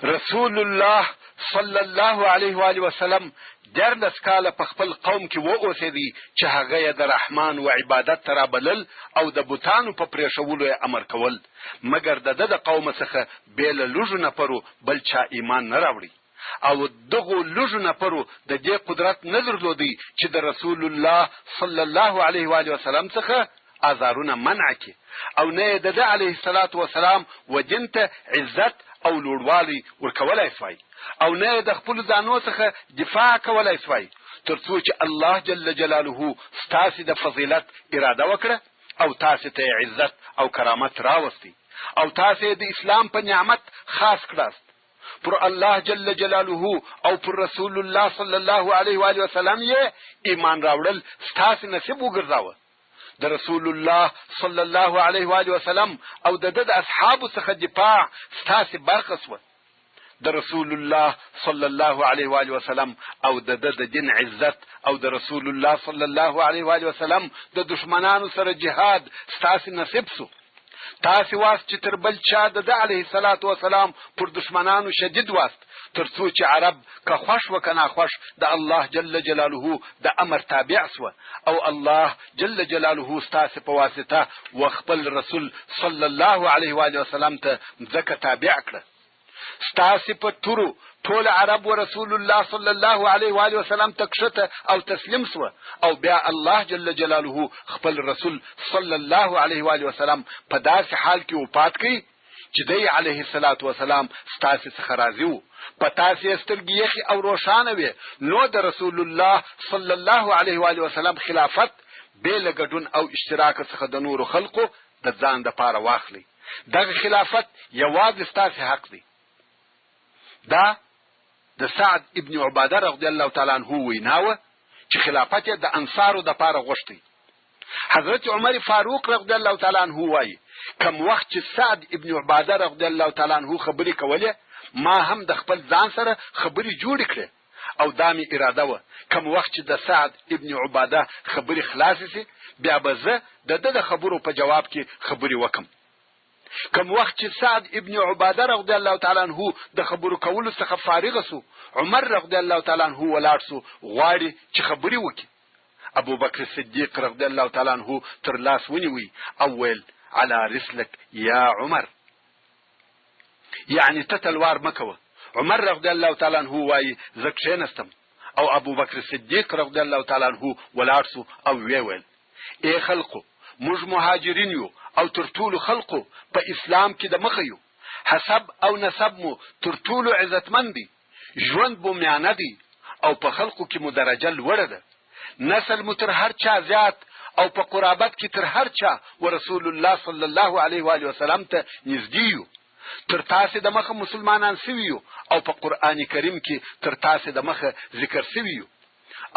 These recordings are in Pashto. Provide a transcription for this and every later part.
رسول الله صلی الله علیه و آله وسلم 14 کاله په خپل قوم کې واوسېدی چې هغه یې د رحمان و عبادت ته رابلل او د بوتانو په پرېښولو یې امر کول، مګر د قوم څخه بې له لږو نفرو بل چا ایمان نه راوړي، او دغو لږو نفرو د دې قدرت نه درلودی چې د رسول الله صلی الله علیه و آله وسلم څخه آزارونه منع کړي، او نه د علیه الصلاة والسلام و دین ته عزت او لوړوالی ورکولای شوی، او نه د خپل ځانو څخه دفاع کولای شوی، ترڅو چې الله جل جلاله ستاسو د فضیلت اراده وکړه او تاسو ته عزت او کرامت راوستي، او تاسو د اسلام په نعمت خاص کړاست. پر الله جل جلاله او پر رسول الله صلی الله علیه و آله وسلم یې ایمان راوړل ستاسو نصیب وګرځاوه. د رسول الله صلی الله علیه و آله وسلم او د اصحابو څخه دفاع ستاسو برخه شوه. د رسول الله صلی الله علیه و آله وسلم او د دین عزت او د رسول الله صلی الله علیه و آله وسلم د دشمنانو سره جهاد ستاسو نصیب شو. تاسو واست چې تر بل چا د علیه الصلاة والسلام پر دشمنانو شدید واست، ترڅو چې عرب که خوش و که ناخوش د الله جل جلاله د امر تابع سو، او الله جل جلاله ستاسو په واسطه و خپل رسول صلی الله علیه و آله وسلم ته ځکه تابع کړه. ستاسو په تورو ټول عرب و رسول الله صلی الله علیه و آله وسلم تکشته او تسلیم سو، او بیا الله جل جلاله خپل رسول صلی الله علیه و آله وسلم په داسې حال کې وفات کړي چې دی علیه الصلاة والسلام ستاسو څخه راضي وو، په تاسو سترګې یخي او روښانه وي، نو د رسول الله صلی الله علیه و آله وسلم خلافت بې له ګډون او اشتراک څخه د نورو خلقو د ځان د پاره واخلي. دغه خلافت یوازې ستاسو حق دی. دا د سعد ابن عباده رضی الله تعالی عنہ ویناوه چې خلافت د انصارو د پاره غوښتي. حضرت عمر فاروق رضی الله تعالی عنہ وایي کوم وخت چې سعد ابن عباده رضی الله تعالی عنہ خبرې کوله، ما هم د خپل ځان سره خبرې جوړ کړې، او دا می اراده و کوم وخت چې د سعد ابن عباده خبرې خلاص شي بیا به زه د خبرو په جواب کې خبرې وکم. کوم وخت چې سعد ابن عباده رضی الله تعالی عنہ د خبرو کولو څخه فارغ سو، عمر رضی الله تعالی عنہ ولاړ سو غواړي چې خبرې وکړي. ابو بکر صدیق رضی الله تعالی عنہ تر لاس ونیوي او ویل على رسلك يا عمر، یعنی تتلوار مکوه. عمر رضی الله تعالی عنہ وایي زه کښېنستم، او ابو بکر صدیق رضی الله تعالی عنہ ولاړ سو او ویل ای خلقو، موږ مهاجرین یو او تر ټولو خلقو په اسلام کې د مخه یو، حسب او نسب مو تر ټولو عزتمن دي، ژوند بو میانه دي، او په خلقو کې مو درجه لوړه ده، نسل مو تر هر چا زیات، او په قرابت کې تر هر چا و رسول الله صلی الله علیه و آله وسلم ته نږدې یو، تر تاسو د مخه مسلمانان سویو، او په قرآن کریم کې تر تاسو د مخه ذکر سویو.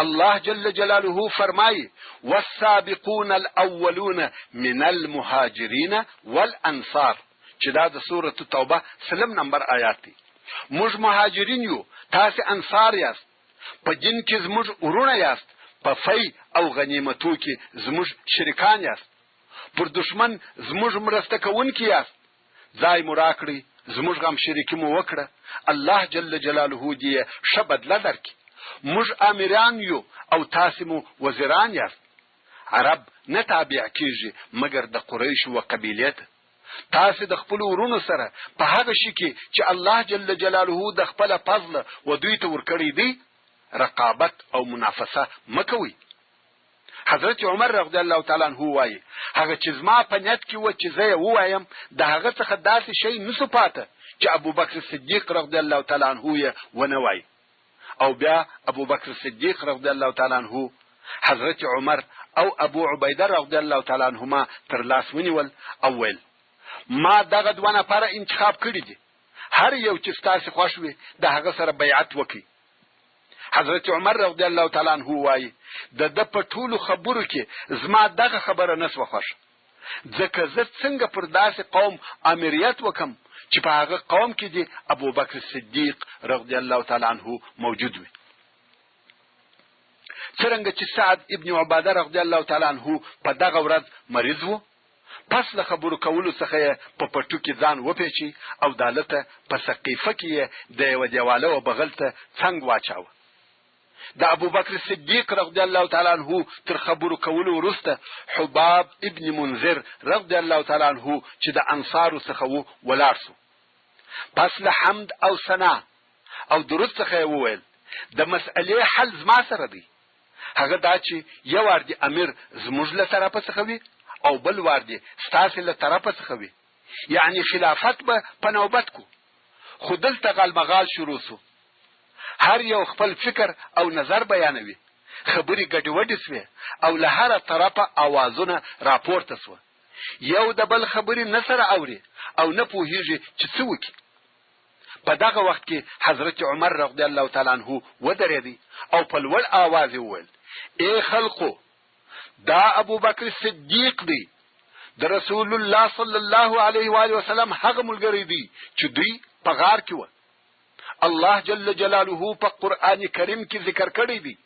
الله جل جلاله فرمایي والسابقون الاولون من المهاجرين والانصار، چې دا د سوره توبه سلم نمبر آیات دی. موږ مهاجرین یو، تاسو انصار یاست، په دین کې زموږ ورونه یاست، په فی او غنیمتو کې زموږ شریکان یاست، پر دشمن زموږ مرسته کوونکي یاست، ځای مو راکړئ، زموږ غم شریکي مو وکړه، الله جل جلاله دې ښه بدله درکړي. موږ امیران یو او تاسو مو وزیران یاست. عرب نه تابع کیږي مګر د قریش او قبیله ته. تاسو د خپل ورونو سره په هغه شي کې چې الله جل جلاله د خپل فضل و دوی ته ورکړي دی رقابت او منافسه مکوي. حضرت عمر رضی الله تعالی عنہ وایي هغه چې زما په نیت کې و چې زه وایم د هغه څخه داسې شی نسو پاته چې ابو بکر صدیق رضی الله تعالی عنہ یې ونه وایي. او بیا ابو بکر صدیق رضی الله تعالی عنہ حضرت عمر او ابو عبیده رضی الله تعالی عنهما تر لاس ونیول او ویل ما دغه دوه نفره انتخاب کړی دي، هر یو چې تاسو خوښ وي د هغه سره بیعت وکړي. حضرت عمر رضی الله تعالی عنہ وایي د په ټولو خبرو کې زما دغه خبره نسوه خوښه، ځکه زه څنګه پر داسې قوم امریت وکم چې په هغه قوم کې دی ابو بکر صدیق رضی الله تعالی عنہ موجود وي. څرنګه چې سعد ابن عباده رضی الله تعالی عنہ په دغه ورځ مریض وو، پس له خبرو کولو څخه په پټو کې ځان وپیچي او دالته په سقيفه کې د یو دیواله او بغل ته څنګه واچاوه. د ابو بکر صدیق رضی الله تعالی عنہ تر خبرو کولو وروسته حباب ابن منذر رضی الله تعالی عنہ چې د انصارو څخه وو ولاړ شو. پس له حمد او ثنا او درود څخه وویل د مسئلې حل زما سره دی. هغه دا چې یو وردی امیر زموږ له طرفه څخه وي او بل وردی ستاسو له طرفه څخه وي، یعنی خلافت به په نوبت کو. خو دلته غالمغال شروع شو، هر یو خپل فکر او نظر بیانوي، خبرې ګډوډې شوې او له هر طرفه आवाजونه راپورته شو. یو د بل خبرې نه سره اوري او نه پوهیږي چې څه وکړي. په دغه وخت کې حضرت عمر رضی الله تعالی عنہ ودرېدی او په لوړ आवाज وویل: ای خلقو، دا ابو بکر صدیق دی، د رسول الله صلی الله علیه و آله وسلم هغه ملګری دی چې دوی په غار کې و. الله جل جلاله په قران کریم کې ذکر کړی دی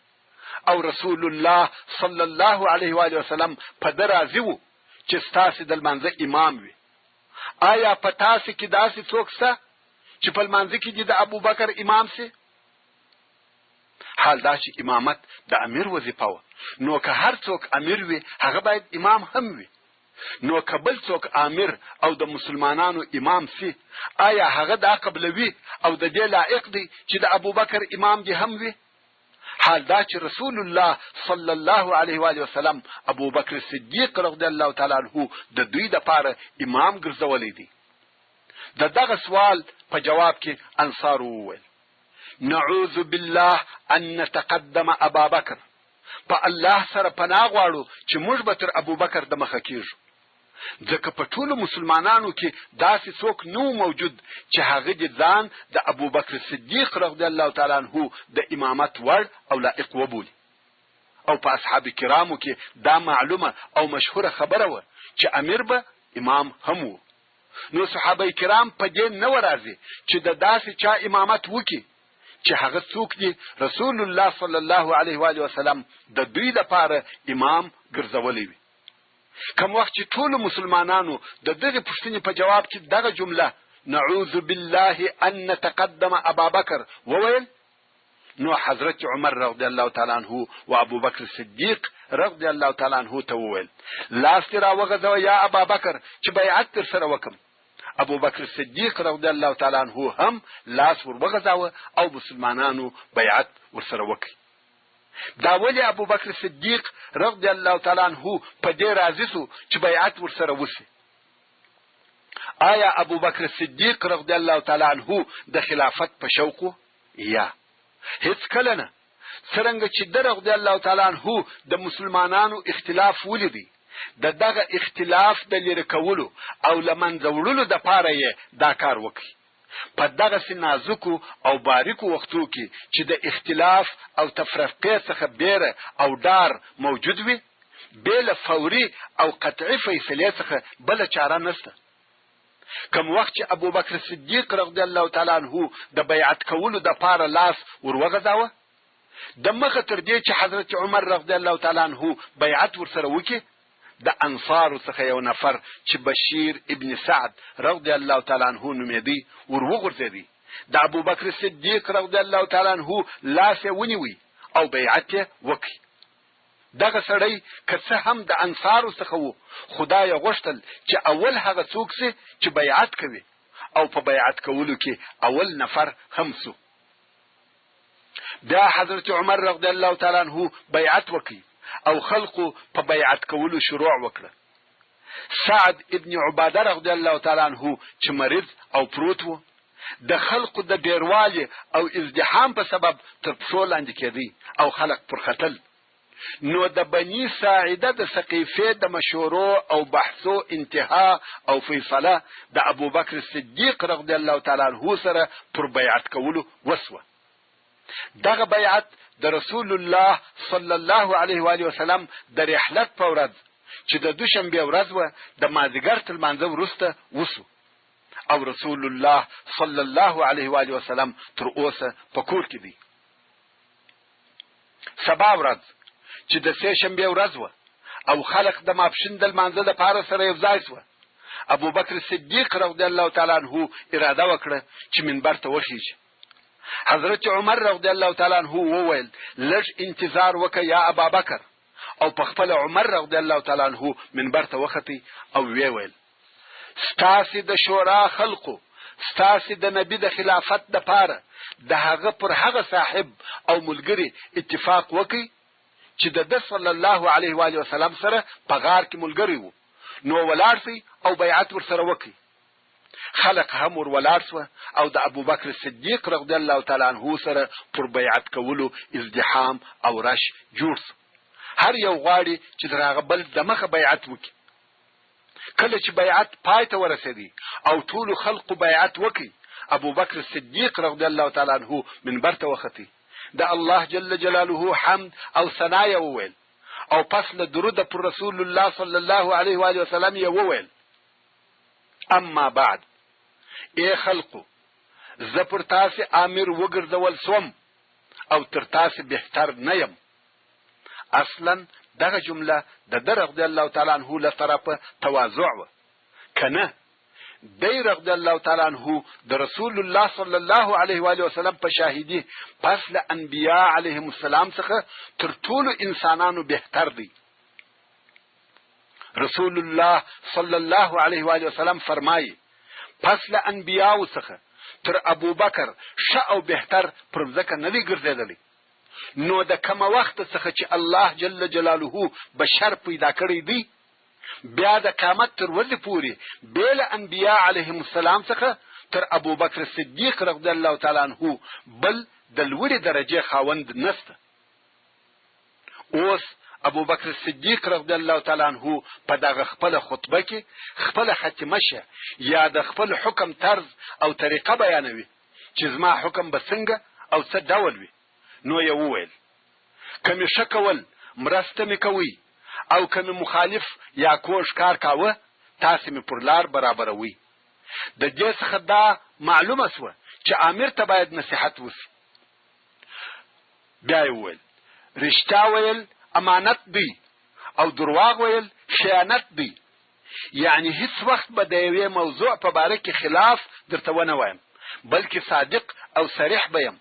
او رسول الله صلی الله علیه و آله وسلم په درازي وو چې ستاسو د منځ امام وي. آیا په تاسو کې داسې څوک شته چې په منځ کې د ابو بکر امام سي؟ حال دا چې امامت د امیر وظیفه و، نو که هر څوک امیر وي هغه باید امام هم وي. نو کبل څوک امیر او د مسلمانانو امام سي، آیا هغه دا قبلوي او د دې لایق دی چې د ابو بکر امام دی هم وي؟ حال دا چې رسول الله صلی الله علیه و آله وسلم ابو بکر صدیق رضی الله تعالی عنہ د دوی د پاره امام ګرځولې دي. دغه سوال په جواب کې انصار وویل: نعوذ بالله ان نتقدم ابا بکر، په الله سره پناه غواړو چې موږ به تر ابو بکر د مخه کېږو، ځکه په ټولو مسلمانانو کې داسې څوک نو موجود چې هغه د ځان د ابو بکر صدیق رضی الله تعالی عنہ د امامت وړ او لایق وبولي. او په اصحاب کرامو کې دا معلومه او مشهوره خبره و چې امیر به امام هم و. نو صحابه کرام په دې نه ورازي چې د داسې چا امامت وکي چې هغه څوک دی رسول الله صلی الله علیه و آله وسلم د دوی لپاره امام ګرځولې وي. کوم وخت چې ټول مسلمانانو د دغه پوښتنې په جواب کې دغه جمله نعوذ بالله ان نتقدم ابا بکر وویل، نو حضرت عمر رضی الله تعالی عنہ او ابو بکر صدیق رضی الله تعالی عنہ ته وویل: لاس را وغځو یا ابا بکر چې بیعت تر سره وکم. ابو بکر صدیق رضی الله تعالی عنہ هم لاس ور وغځاوه او مسلمانانو بیعت ورسره وکړي. دا ولی ابو بکر صدیق رضی الله تعالی عنہ په دې راضي سو چې بیعت ورسره وشي؟ آیا ابو بکر صدیق رضی الله تعالی عنہ د خلافت په شوق یا هیڅ کله نه؟ څنګه چې رضی الله تعالی عنہ د مسلمانانو اختلاف ولیدي، دغه اختلاف د لری کولو او لمنځه وړلو د پاره یې دا کار وکړي. په دغه نازکو او باریکو وختو کې چې د اختلاف او تفرقه څخه بیره او ډار موجود وي، بل فوري او قطعي فیصله څخه بل چاره نشته. کوم وخت چې ابو بکر صدیق رضی الله تعالی عنہ د بیعت کولو د پاره لاس ورغځاوه، د مخه تر دې چې حضرت عمر رضی الله تعالی عنہ بیعت ورسره وکړي، د انصار څخه یو نفر چې بشیر ابن سعد رضی الله تعالی عنہ نومېدی ورغورځېدی. د ابو بکر صدیق رضی الله تعالی عنہ لاس ونیوي او بیعت وکړي. دغه سړی که څه هم د انصار څخه وو، خدای غوښتل چې اول هغه څوک سي چې بیعت کوي او په بیعت کولو کې اول نفر هم سو. دا حضرت عمر رضی الله تعالی عنہ بیعت وکړي او خلقو په بیعت کولو شروع وکړه. سعد ابن عباده رضی الله تعالی عنہ چې مریض او پروت وو، د خلقو د ډیروالي او ازدحام په سبب تر پښو لاندې کېدی او خلق پر خطل. نو د بني ساعده د سقيفه د مشورو او بحثو انتها او فیصله د ابو بکر صدیق رضی الله تعالی عنہ سره پر بیعت کولو وسوه. دغه بیعت د رسول الله صلی الله علیه و آله وسلم د رحلت په ورځ چې د دوشنبه ورځ و د مازیګر تر منځ وروسته وسو، او رسول الله صلی الله علیه و آله وسلم تر اوسه په کور کې دی. سبا ورځ چې د سه شنبه ورځ و او خلق د ماپښین د لمانځه لپاره سره یو ځای شو. ابو بکر صدیق رضی الله تعالی عنہ اراده وکړه چې منبر ته وخیږي. حضرت عمر رضی الله تعالی عنہ وویل لږ انتظار وکړه یا ابا بکر، او په خپل عمر رضی الله تعالی عنہ منبر ته وختی او ویل ستاسو د شورا خلقو، ستاسو د نبی د خلافت د پاره د هغه پر هغه صاحب او ملګری اتفاق وکړي چې د صلی الله علیه و آله وسلم سره په غار کې ملګری وو، نو ولاړ سي او بیعت ورسره وکړي. خلق هم ور ولاړ سو او د ابو بکر صدیق رضی الله تعالی عنہ سره پر بیعت کولو ازدحام او رش جوړ سو. هر یو غواړي چې دغه بل د مخه بیعت وکړي. کله چې بیعت پای ته ورسېدی او ټول خلق بیعت وکړي، ابو بکر صدیق رضی الله تعالی عنہ منبر ته وختي، د الله جل جلاله حمد او ثنا یې وویل، او پس له درود پر رسول الله صلی الله علیه و آله وسلم یې وویل اما بعد، ای خلقو زه پر تاسو امیر وګرځول سوم او تر تاسو بهتر نه یم. اصلا دغه جمله د رضی الله تعالی عنہ له طرفه تواضع و کنه دی رضی الله تعالی عنہ د رسول الله صلی الله علیه و آله وسلم په شاهدی پس له انبیاء علیهم السلام څخه تر ټولو انسانانو بهتر دی. رسول الله صلی الله علیه و آله وسلم فرمایي پس له انبیاء څخه تر ابو بکر ش او بهتر پر ځکه نه دی ګرځیدلی. نو د کوم وخت څخه چې الله جل جلاله بشر پیدا کړی دی، بیا د قیامت تر ورځې پورې بیل انبیاء علیهم السلام څخه تر ابو بکر صدیق رضی الله تعالی عنہ بل د لوړې درجه خاوند نسته. اوس ابو بکر صدیق رضی الله تعالی عنہ په دغه خپل خطبه کې خپل ختمه شه یا د خپل حکم طرز او طریقه بیانوي چې زما حکم به څنګه او څه ډول وي. نو یې وویل کمی شکول مرسته می کوي او کمی مخالف یا کوش کار کاوه تاسو می پر لار برابروي. د دې څخه دا معلومه سوه چې امیر ته باید نصیحت وشي. بیا یې وویل رښتیا ویل امانت دی او درواغ ویل خیانت دی. یعنی هیڅ وخت به د یوې موضوع په باره کې خلاف درته ونه وایم، بلکې صادق او صریح بیم.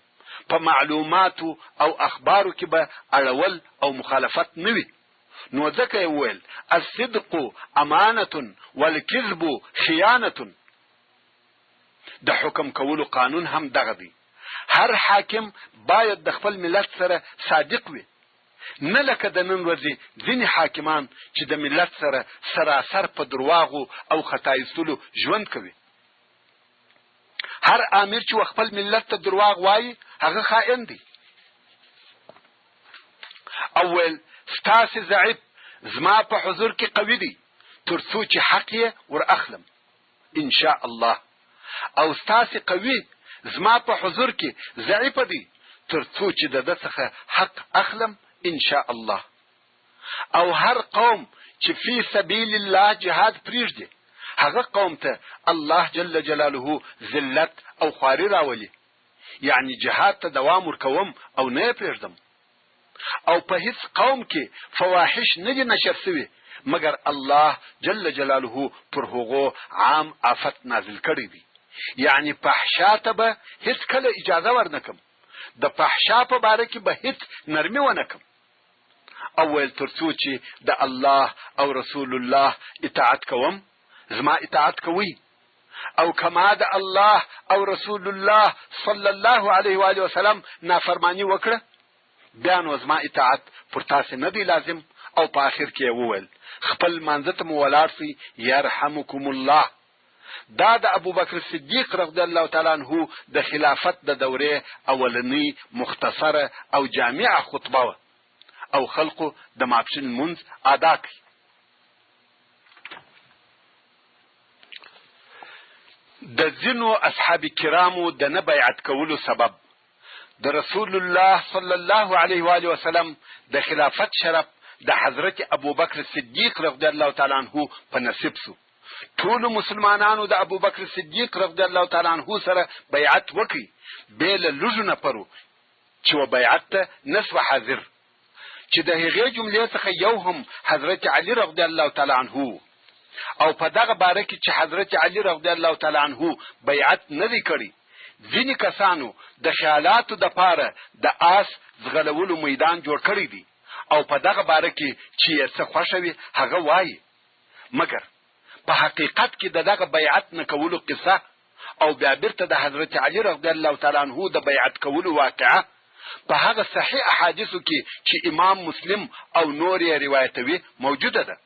په معلوماتو او اخبارو کې به اړول او مخالفت نه وي. نو ځکه یې وویل الصدق امانه والکذب خیانه. د حکم کولو قانون هم دغه دی. هر حاکم باید د خپل ملت سره صادق وي، نه لکه د نن ورځې ځینې حاکمان چې د ملت سره سراسر په درواغو او خطایستلو ژوند کوي. هر امیر چې خپل ملت ته درواغ وایي هغه خائن دی. اول ستاسو ضعیف زما په حضور کې قوي دی تر څو چې حق یې ور اخلم ان شاء الله، او ستاسو قوي زما په حضور کې ضعیف دی تر څو چې د څخه حق اخلم ان شاء الله. او هر قوم چې فی سبیل الله جهاد پریږدي هغه قوم ته الله جل جلاله ذلت او خواري راولي. یعنی جهاد ته دوام ورکوم او نه پریږدم. او په هیڅ قوم کې فواحش نه دي نشر شوي مگر الله جل جلاله پر هغو عام آفت نازل کړی دی. یعنی فحشا ته به هیڅ کله اجازه ورنکم، د فحشا په باره کې به هیڅ نرمي ونکم. اول تر څو چې د الله او رسول الله اطاعت کوم زما اطاعت کوي، او کما د الله او رسول الله صلی الله علیه و آله وسلم نافرمانی وکړه بیا نو زما اطاعت پر تاسو نه دی لازم. او په اخر کې وویل خپل منځته مو ولاړ سي يرحمکم الله. دا د ابو بکر صدیق رضی الله تعالی عنہ د خلافت د دوره اولنی مختصره او جامعه خطبه او خلقو د ماپښین منځ ادا کړ. د ځینو اصحاب کرامو د نه بیعت کولو سبب د رسول الله صلی الله علیه و آله وسلم د خلافت شرف د حضرت ابو بکر صدیق رضی الله تعالی عنہ په نصیب سو. ټول مسلمانانو د ابو بکر صدیق رضی الله تعالی عنہ سره بیعت وکړي بیل لږ نفرو چې و بیعت ته نسو حاضر چې د هغې جملې څخه یو هم حضرت علي رضی الله تعالی عنه او په دغه باره کې چې حضرت علي رضی الله تعالی عنه بیعت نه دی کړی، ځینې کسانو د خیالاتو د پاره د آس ځغلولو میدان جوړ کړی دی او په دغه باره کې چې یې څه خوښه وي هغه وایي. مګر په حقیقت کې دغه بیعت نه کولو قصه او بیا بیرته د حضرت علي رضی الله تعالی عنه د بیعت کولو واقعه په هغه صحیح احادیثو کې چې امام مسلم او نور یې روایتوي موجوده ده.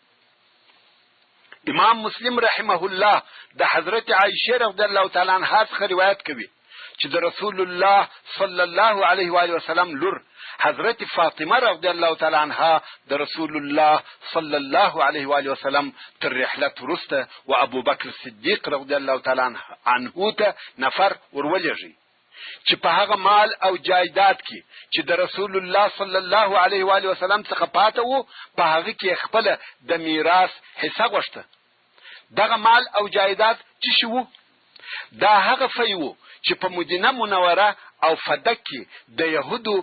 امام مسلم رحمه الله د حضرت عائشه رضی الله تعالی عنها څخه روایت کوي چې د رسول الله صلی الله علیه و آله وسلم لور حضرت فاطمه رضی الله تعالی عنها د رسول الله صلی الله علیه و آله وسلم تر رحلت ورسته و ابو بکر صدیق رضی الله تعالی عنه ته نفر ورولېږي چې په هغه مال او جایداد کې چې د رسول الله صلی الله علیه و آله وسلم څخه پاته وو په هغه کې خپل د میراث حصہ غوښته. دغه مال او جایداد چې شو دا هغه فیو چې په مدینه منوره او فدک کې د يهودو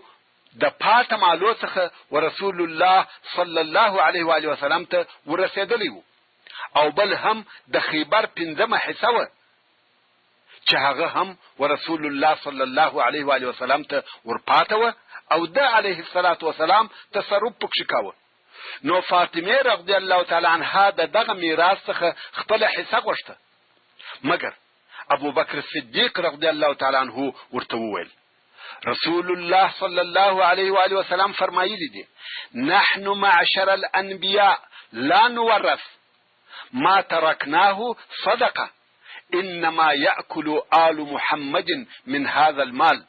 د پاته مالو څخه ورسول الله صلی الله علیه و آله وسلم ته ورسېدلی وو، او بل هم د خیبر 15مه حصہ و چې هغه هم ورسول الله صلی الله علیه و آله وسلم ته ورپاته و او د علیه الصلاة والسلام تصرف پکې کاوه. نو فاطمه رضی الله تعالی عنها دغه میراث څخه خپل حصہ غوښته، مګر ابو بکر صدیق رضی الله تعالی عنه ورته وویل رسول الله صلی الله علیه و آله وسلم فرمایلی دي نحن معشر الانبیاء لا نورث ما تركناه صدقه انما يأكل آل محمد من هذا المال.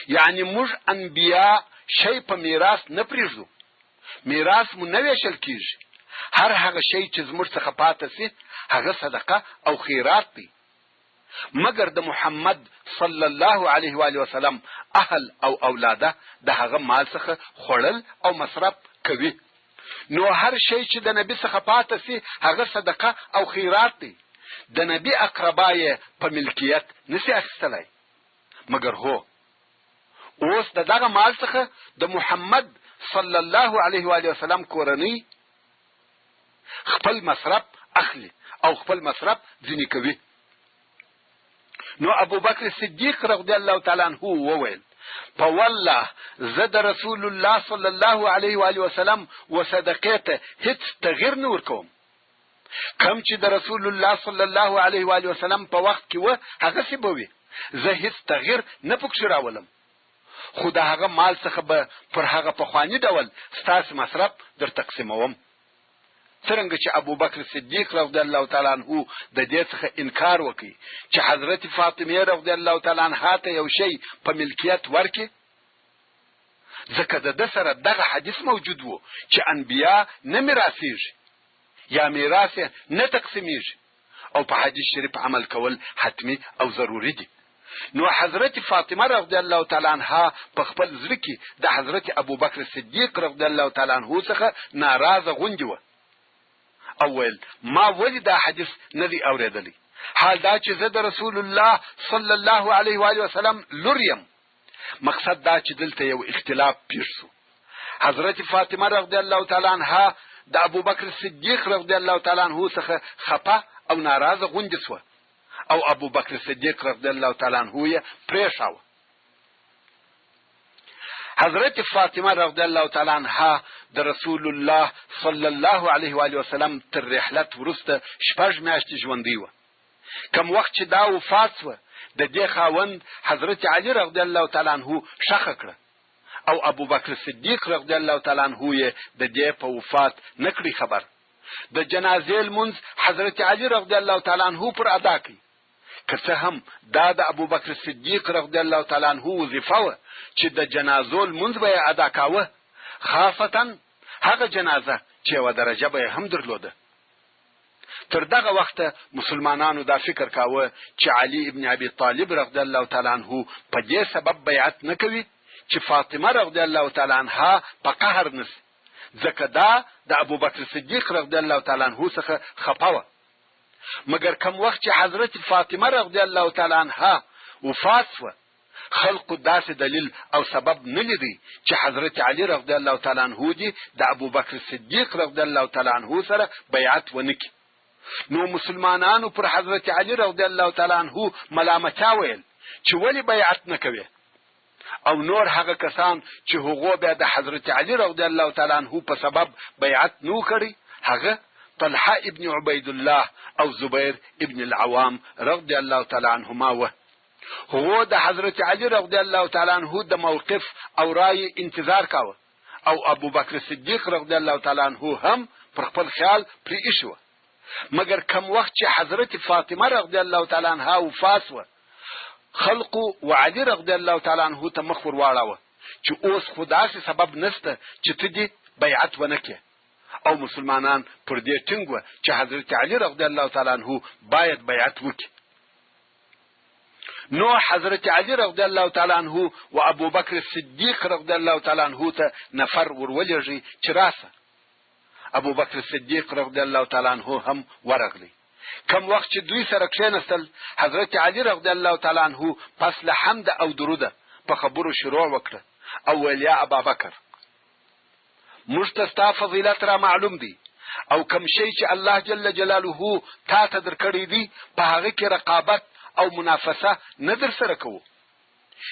یعنی موږ انبیاء شی په میراث نه پریږدو، میراث مو نه ویشل کیږي، هر هغه شی چې زموږ څخه پاته سي هغه صدقه او خیرات دی، مگر د محمد صلی الله علیه و آله وسلم اهل او اولاده د هغه مال څخه خوړل او مصرف کوي. نو هر شی چې د نبی څخه پاته سي هغه صدقه او خیرات دی، د نبی اقربای په ملکیت نسی اخیستلای، مگر هو اوس دغه مال څخه د محمد صلی الله علیه و آله وسلم کورنۍ خپل مصرف اخلي او خپل مصرف ځینې کوي. نو ابو بکر صدیق رضی الله تعالی عنه وویل په والله زه د رسول الله صلی الله علیه و آله وسلم و صدقته هیڅ تغییر نه ورکوم، کم چې د رسول الله صلی الله علیه و آله وسلم په وخت کې و هغه سی بوي، زه هیڅ تغییر نه پکښ راولم، خو د هغه مال څخه به پر هغه پخوانی ډول ستاسو مصرف در تقسیموم. څرنګه چې ابو بکر صدیق رضی الله تعالی عنه د دې څخه انکار وکړي چې حضرت فاطمه رضی الله تعالی عنها ته یو شی په ملکیت ورکړي، ځکه د سره دغه حدیث موجود وو چې انبیا نه میراثيږي یا میراث نه تقسیمیږي او په حدیث شریف عمل کول حتمی او ضروری دي. نو حضرت فاطمه رضی الله تعالی عنها په خپل زړه کې د حضرت ابو بکر صدیق رضی الله تعالی عنه څخه ناراضه غونډه و او ویل ما ولې دا حدیث نه دی اوریدلی، حال دا چې زه د رسول الله صلی الله علیه و آله وسلم لوریم. مقصد دا چې دلته یو اختلاف پیښ شو، حضرت فاطمه رضی الله تعالی عنها د ابو بکر صدیق رضی الله تعالی عنه څخه خپه او ناراضه غونډه شو او ابو بکر صدیق رضی الله تعالی عنه یې پریښاو. حضرت فاطمه رضی الله تعالی عنها د رسول الله صلی الله علیه و آله وسلم تر رحلت ورسته 6 میاشتې ژوندۍ و. کوم وخت چې دا وفات و د دې خاوند حضرت علی رضی الله تعالی عنه شخه کړ او ابو بکر صدیق رضی الله تعالی عنه یې د دې په وفات نکړي خبر. د جنازې المنز حضرت علی رضی الله تعالی عنه پر ادا کړ، که څه هم دا د ابو بکر صدیق رضی الله تعالی عنه وظیفه و چې د جنازو المنز به ادا کاوه، خاصتا هغه جنازه چې و درجه به هم درلوده. تر دغه وخت مسلمانانو دا فکر کاوه چې علي ابن ابي طالب رضی الله تعالی عنه په دې سبب بیعت نه کوي چې فاطمه رضی الله تعالی عنها په قهر نس، ځکه دا د ابو بکر صدیق رضی الله تعالی عنه څخه خپاوه. مګر کوم وخت چې حضرت فاطمه رضی الله تعالی عنها وفات شوه، خلقو داسې دلیل او سبب نه لیدي چې حضرت علی رضی الله تعالی عنہ دې د ابوبکر صدیق رضی الله تعالی عنہ سره بیعت ونکړي. نو مسلمانانو پر حضرت علی رضی الله تعالی عنہ ملامتیا ویل چې ولی بیعت نه کوي، او نور هغه کسان چې هغه بیا د حضرت علی رضی الله تعالی عنہ په سبب بیعت نو کړی، هغه طلحه ابن عبید الله او زبیر ابن العوام رضی الله تعالی عنهما و. هو د حضرت علی رضی الله تعالی عنہ د موقف او رای انتظار کاوه، او ابو بکر صدیق رضی الله تعالی عنہ هم پر خپل خیال پرې ایښو. مگر کم وخت چې حضرت فاطمه رضی الله تعالی عنها وفات و، خلقو وعلی رضی الله تعالی عنہ ته مخ ور واړاوه چې اوس خداسي سبب نسته چې ته دې بیعت ونکې، او مسلمانان پر دې ټینګ و چې حضرت علی رضی الله تعالی عنہ باید بیعت وکړي. نو حضرت علی رضی الله تعالی عنہ او ابو بکر صدیق رضی الله تعالی عنہ ته نفر ورولېږي چې راسه. ابو بکر صدیق رضی الله تعالی عنہ هم ورغلی. کم وخت چې دوی سره کښېنستل، حضرت علی رضی الله تعالی عنہ پس له حمد او درود په خبرو شروع وکړه او ویل یا ابا بکر، موږ ته ستا فضیلت را معلوم دی، او کم شی چې الله جل جلاله تا ته درکړی دی په هغه کې رقابت او منافسه نه در سره کوو.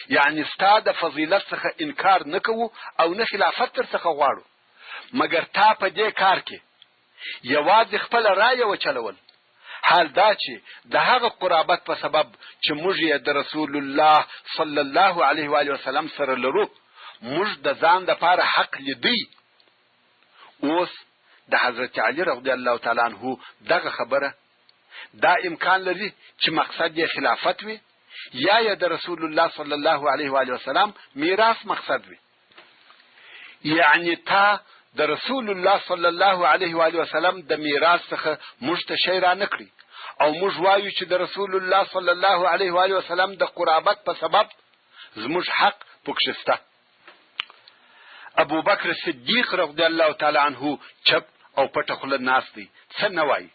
یعنی ستا د فضیلت څخه انکار نه کوو او نه خلافت در څخه غواړو، مگر تا په دې کار کې یوازې خپل رایه وچلول. حال دا چې د هغه قرابت په سبب چې موږ یې د رسول الله صلی الله علیه و آله وسلم سره لرو، موږ د ځان لپاره حق لیدی. اوس د حضرت علی رضی الله تعالی عنہ دغه خبره دا امکان لري چې مقصد یې خلافت وي، یا د رسول الله صلی الله علیه و آله وسلم میراث مقصد وي. یعنی تا د رسول الله صلی الله علیه و آله وسلم د میراث څخه موږ ته شی را نکړي، او موږ وایو چې د رسول الله صلی الله علیه و آله وسلم د قرابت په سبب زموږ حق پکې شته. ابو بکر صدیق رضی الله تعالی عنہ چپ او پټه خوله ناست دی، څه نه وایي،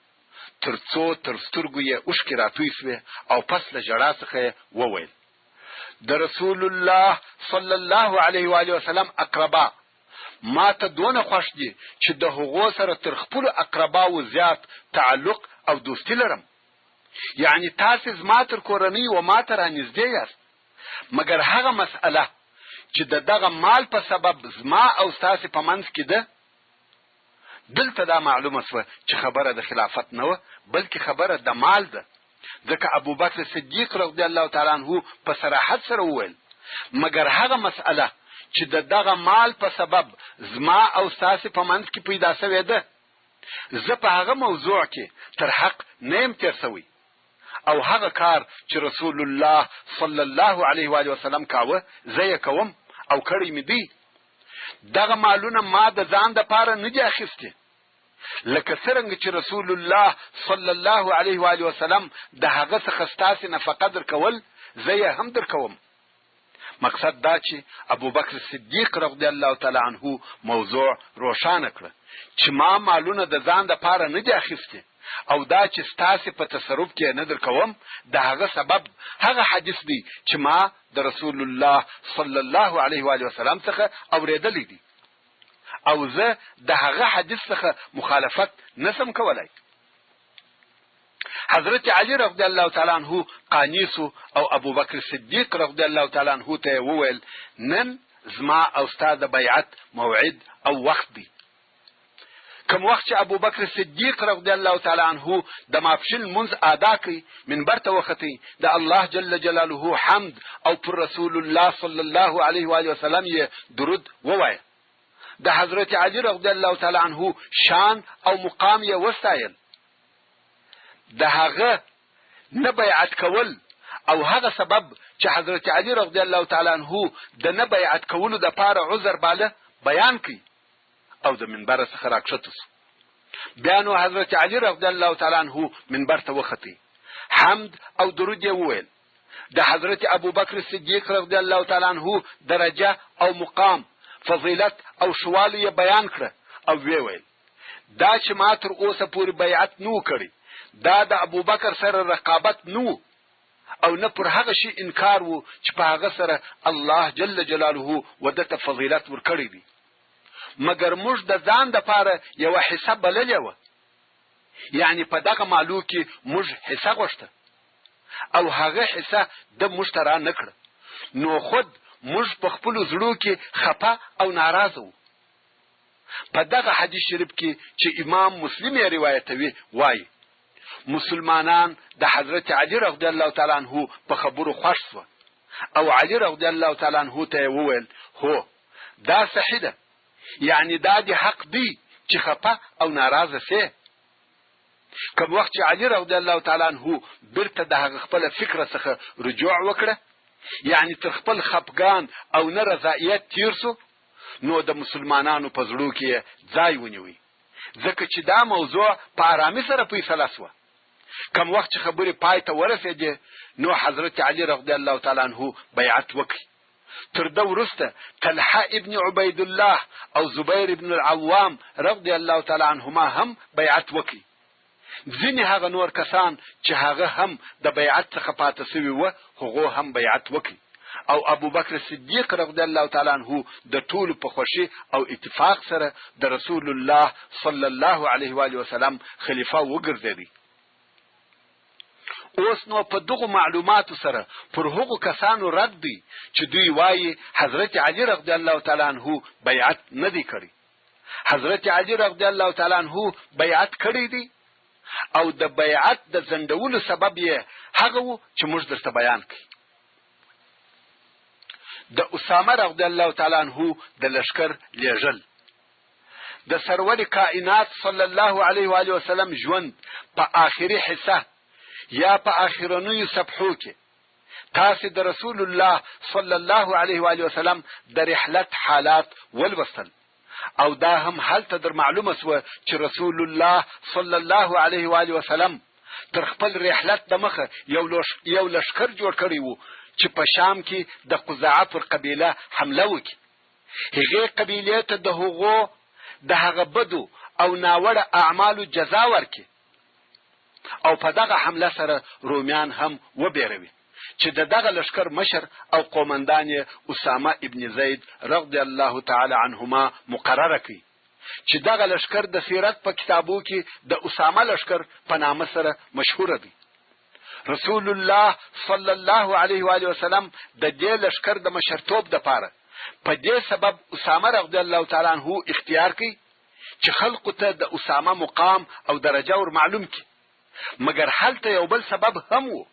ترڅو تر سترګو یې اوښکې راتوی سوې، او پس له ژړا څخه وویل د رسول الله صلی الله علیه و آله وسلم اقربا ما ته دونه خوښ دي چې د هغو سره تر خپلو اقرباو زیات تعلق او دوستی لرم. یعنی تاسې زما تر کورنۍ و ما ته رانږدې یاست، مگر هغه مسئله چې دغه مال په سبب زما او ستاسې په منځ کې ده، دلته دا معلومه سوه چې خبره د خلافت نه وه، بلکې خبره د مال ده. ځکه ابو بکر صدیق رضی الله تعالی عنہ په صراحت سره وویل مگر هغه مسئله چې دغه مال په سبب زما او ستاسې په منځ کې پیدا سوې ده، زه په هغه موضوع کې تر حق نه یم تیر سوی، او هغه کار چې رسول الله صلی الله علیه و آله وسلم کاوه زه یې کوم او کړی مې دی. دغه مالونه ما د ځان دپاره نه دي اخیستي، لکه څرنګه چې رسول الله صلی الله علیه و آله وسلم د هغه څخه ستاسې نفقه درکول زه یې هم درکوم. مقصد دا چې ابو بکر صدیق رضی الله تعالی عنہ موضوع روښانه کړه چې ما مالونه د ځان دپاره نه دي اخیستي، او دا چې ستاسې په تصرف کې نه درکوم د هغه سبب هغه حدیث دی چې ما د رسول الله صلی الله علیه و آله وسلم څخه اورېدلی دی، او زه د هغه حدیث څخه مخالفت نسم کولای. حضرت علی رضی الله تعالی عنہ قانیسو او ابو بکر صدیق رضی الله تعالی عنہ ته وویل نن زما او ستا د بیعت موعد او وخت دی. کوم وخت چې ابو بکر صدیق رضی الله تعالی عنہ د ماپښین منځ ادا کړي، منبر ته وختي، د الله جل جلاله حمد او پر رسول الله صلی الله علیه و آله وسلم یې درود ووایه. د حضرت علی رضی الله تعالی عنہ شان او مقام یې وستایل. د هغه نه بیعت کول او هغه سبب چې حضرت علی رضی الله تعالی عنہ د نه بیعت کولو د پاره عذر باله بیان کړي، او د منبر څخه راکښته سو. بیا نو حضرت علی رضی الله تعالی عنہ منبر ته وختي، حمد او درود یې وویل. د حضرت ابو بکر صدیق رضی الله تعالی عنہ درجه او مقام، فضیلت او شواله یې بیان کړه، او ویل دا چې ما تر اوسه پورې بیعت نو کړی، دا د ابو بکر سره رقابت نو، او نه پر هغه شي انکار وو چې په هغه سره الله جل جلاله ودته فضیلت ورکړي دي، مګر موږ د ځان د پاره یو حساب بللې و، یعنی په دغه مالو کې موږ حصہ غوښته او هغه حصہ د مشترا نکړه، نو خود موږ په خپل زړه کې خپه او ناراضه وو. په دغه حدیث شریف کې چې امام مسلم یې روایتوي وایي مسلمانان د حضرت علی رضی الله تعالی عنہ په خبرو خوښ شو او علی رضی الله تعالی عنہ ته وویل هو دا صحیح ده، یعنی دا د حق دی چې خپه او ناراضه سي. کوم وخت چې علی رضی الله تعالی عنہ برته د خپل فکر څخه رجوع وکړه، یعنی تر خپل خپګان او نارضایت تیر سو، نو د مسلمانانو په زړه کې ځای ونیوي، ځکه چې دا موضوع په آرامي سره فیصله شوه. کوم وخت چې خبرې پای ته ورسېدې، نو حضرت علی رضی الله تعالی عنہ بیعت وکړ. تر ده وروسته طلحه ابن عبید الله او زبیر ابن العوام رضی الله تعالی عنهما هم بیعت وکړ. ځینې هغه نور کسان چې هغه هم د بیعت څخه پاتې شوي وو، هغه هم بیعت وکړ. او ابو بکر صدیق رضی الله تعالی عنہ د ټول په خوشي او اتفاق سره د رسول الله صلی الله علیه و آله وسلم خلیفہ وګرځیدي. اوس نو په دغه معلوماتو سره پر هغو کسانو رد دی چې دوی وایي حضرت علی رضی الله تعالی عنہ بیعت نه دی کړی. حضرت علی رضی الله تعالی عنہ بیعت کړی دی او د بیعت د زندولو سبب یې هغه و چې موږ درته بیان کړی. د اسامه رضی الله تعالی عنہ د لشکر لیږل، د سرور کائنات صلی الله علیه و آله وسلم ژوند په آخري حصہ یا په آخرنیو صفحو کې تاسو د رسول الله صلی الله علیه و آله وسلم د رحلت حالات ولوستل، او دا هم هلته در معلومه سو چې رسول الله صلی الله علیه و آله وسلم تر خپل رحلت د مخه یو لشکر جوړ کړی وو چې په شام کې د قزاعه پر قبیله حمله وکړي. هغه قبیله ته د هغه بدو او ناوړه اعمالو جزا ورکړي، او په دغه حمله سره رومیان هم وبېروي چې دغه لشکر مشر او قومندان اسامه ابن زید رضی الله تعالی عنهما مقرره کړي چې دغه لشکر د سیرت په کتابو کې د اسامه لشکر په نامه سره مشهور دی. رسول الله صلی الله علیه و آله وسلم د دې لشکر د مشرتوب د پاره په دې سبب اسامه رضی الله تعالی عنہ اختیار کړي چې خلق ته د اسامه مقام او درجه ور معلوم کړي. مگر هلته یو بل سبب هم وو،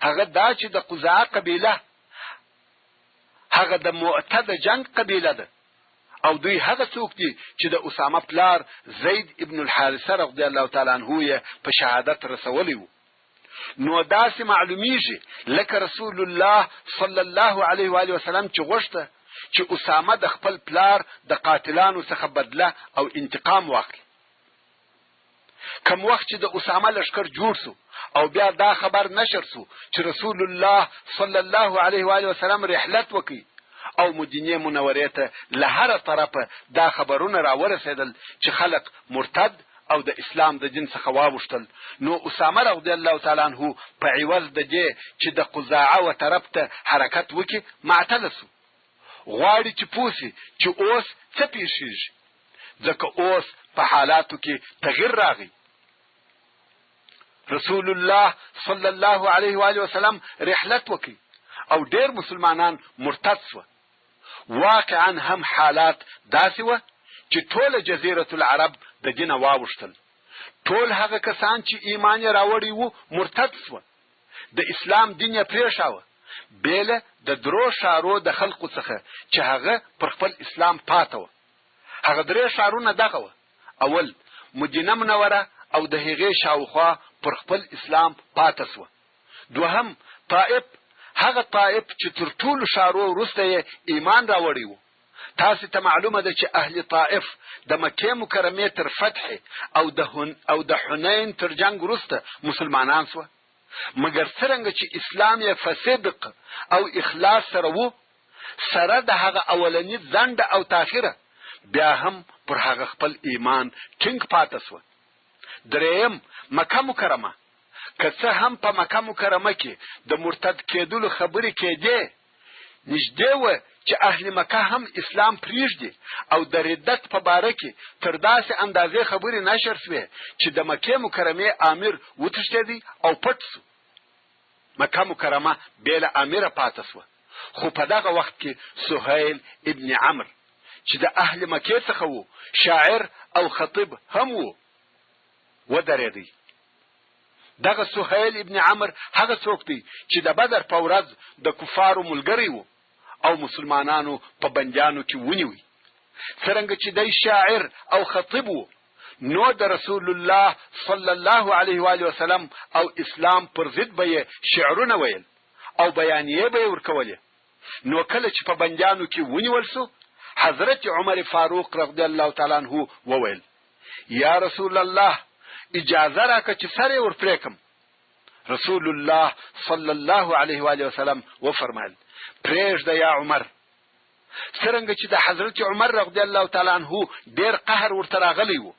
هغه دا چې د قزاعه قبیله هغه د معتد جنگ قبیله ده، او دوی هغه څوک دي چې د اسامه پلار زید ابن الحارثه رضی الله تعالی عنہ یې په شهادت رسولی وو. نو داسې معلومیږي لکه رسول الله صلی الله علیه و آله وسلم چې غوښته چې اسامه د خپل پلار د قاتلانو څخه بدله او انتقام واخلي. کوم وخت چې د اسامه لشکر جوړ سو او بیا دا خبر نشر سو چې رسول الله صلی الله علیه و آله وسلم رحلت وکړي او مدینه منوره ته له هر طرفه دا خبرونه راورسېدل چې خلق مرتد او د اسلام د دین څخه واوښتل، نو اسامه رضی الله تعالی عنہ په عوض د دې چې د قزاعه و طرف ته حرکت وکړي معتل سو، غواړي چې پوسی چې اوس څه پیښیږي، ځکه اوس په حالاتو کې تغییر راغی. رسول الله صلی الله علیه و آله وسلم رحلت وکړي او ډېر مسلمانان مرتد سو. واقعا هم حالات داسې و چې ټول جزیره العرب د دین واوښتل، ټول هغه کسان چې ایمان راوړی وو مرتد سو، د اسلام دین یې پریښاوه، بیله د درو شارو د خلقو څخه چې هغه پر خپل اسلام پاته و. هغه درې شارونه دغه و: اول مدینه منوره او د هغې شاوخوا پر خپل اسلام پاته سو. دوهم طائف، هغه طائف چې تر ټولو شارو وروسته ایمان راوړی وو. تاسو ته معلومه ده چې اهل طائف د مکه مکرمه تر فتح او د حنین تر جنگ وروسته مسلمانان سو، مګر څنګه چې اسلام یې فصدق او اخلاص سره وو، سره د هغه اولنی ځنډ او تاخیره بیا هم پر هغه خپل ایمان ټینګ پاتې سو. دریم مکه مکرمه، که څه هم په مکه مکرمه کې د مرتد کېدلو خبرې کېدې، نږدې و چې اهل مکه هم اسلام پریږدي او د ردت په باره کې تر داسې اندازې خبرې نشر شوې چې د مکې مکرمې امیر وتښتېدی او پټ شو. مکه مکرمه بې له امیره پاته شوه. خو په دغه وخت کې سهیل ابن عمرو چې د اهل مکې څخه و، شاعر او خطیب هم و، ودرېدی. دغه سهیل ابن عمرو هغه څوک دی چې د بدر په ورځ د کفارو ملګری و او مسلمانانو په بندیانو کې ونیوي. څرنګه چې دی شاعر او خطیب و، نو د رسول الله صلی الله علیه و آله وسلم او اسلام پر ضد به شعرونه ویل او بیانیه به ورکولې. نو کله چې په بندیانو کې ونیول سو، حضرت عمر فاروق رضی الله تعالی عنہ وویل: یا رسول الله، اجازه راکړه چې سره ورپریکم. رسول الله صلی الله علیه و آله وسلم وفرمایل: پرېږده یا عمر. څرنګه چې د حضرت عمر رضی الله تعالی عنہ ډېر قهر ورته راغلی و،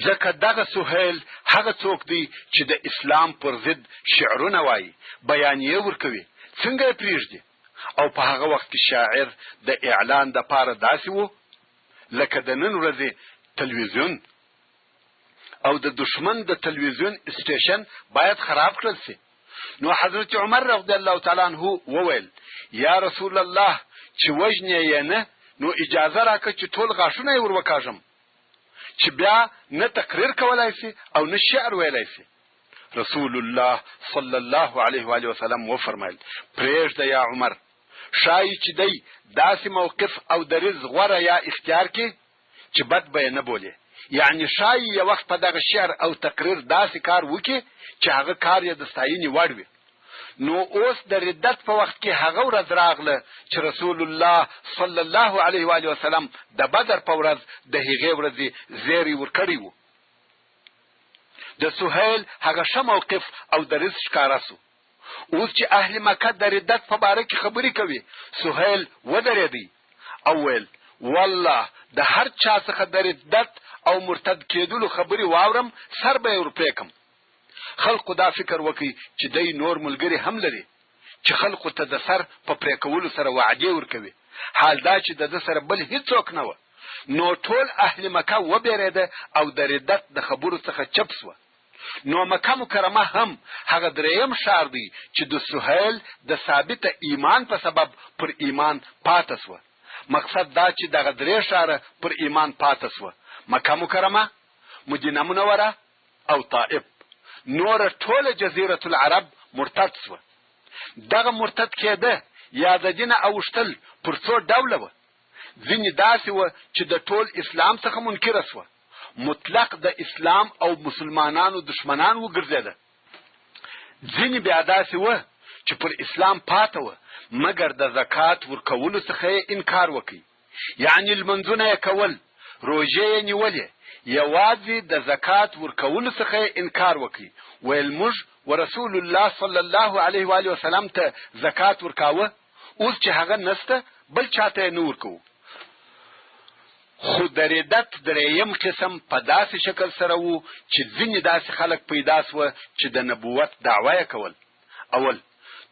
ځکه دغه سهیل هغه څوک دی چې د اسلام پر ضد شعرونه وایي، بیانیه ورکوي، څنګه یې پرېږدي؟ او په هغه وخت کې شاعر د اعلان د پاره داسې و لکه د نن ورځې تلویزیون، او د دشمن د تلویزیون سټیشن باید خراب کړل شي. نو حضرت عمر رضی الله تعالی عنہ وویل: یا رسول الله، چې وجنې یې نه، نو اجازه راکړه چې ټول غاښونه یې وروکاږم، چې بیا نه تقریر کولای شي او نه شعر ویلای شي. رسول الله صلی الله علیه و آله وسلم وفرمایل: پرېږده یا عمر. شای چې دی داسې موقف او دریز غوره یا اختیار کې چې بد به نه بولي، یعنی شای یو وخت په دغه شعر او تقریر داسې کار وکړي چې هغه کار یې د ستاینې وړ وي. نو اوس د ردت په وخت کې هغه ورځ راغله چې رسول الله صلی الله علیه و آله وسلم د بدر په ورځ د هغې ورځې زیری ورکړی و. د سهیل هغه ښه موقف او دریځ ښکاره سو. اوس چې اهل مکه د ردت په باره کې خبرې کوي، سهیل ودرېدی او ویل: والله د هر چا څخه د ردت او مرتد کېدلو خبرې واورم، سر به یې ورپریکم. خلقو دا فکر وکړي چې دی نور ملګری هم لري چې خلقو ته د سر په پریکولو سره وعدې ورکوي، حال دا چې د ده سره بل هیڅوک نه و. نو ټول اهل مکه وبېرېده او د ردت د خبرو څخه چپ سوه. نو مکه مکرمه هم هغه درېیم ښار دی چې د سهیل د ثابته ایمان په سبب پر ایمان پاته سوه. مقصد دا چې دغه درې ښاره پر ایمان پاته سوه: مکه مکرمه، مدینه منوره او طائف. نور ټوله جزیره العرب مرتد سوه. دغه مرتد کېده یا د دین اوښتل پر څو ډوله وه. ځینې داسې وه چې د ټول اسلام څخه منکره سوه، مطلق د اسلام او مسلمانانو دشمنان وګرځېده. ځینې بیا داسې وه چې پر اسلام پاته وه، مګر د زکات ورکولو څخه یې انکار وکړي، یعنی لمنځونه یې کول، روژې یې نیولې، یوازې د زکات ورکولو څخه یې انکار وکړي. ویل: موږ ورسول الله صلی الله علیه و آله وسلم ته زکات ورکاوه، اوس چې هغه نسته بل چاته یې نه ورکوو. خو د ردت درېیم قسم په داسې شکل سره وو چې ځینې داسې خلک پیدا سوه چې د نبوت دعوه یې کول. اول،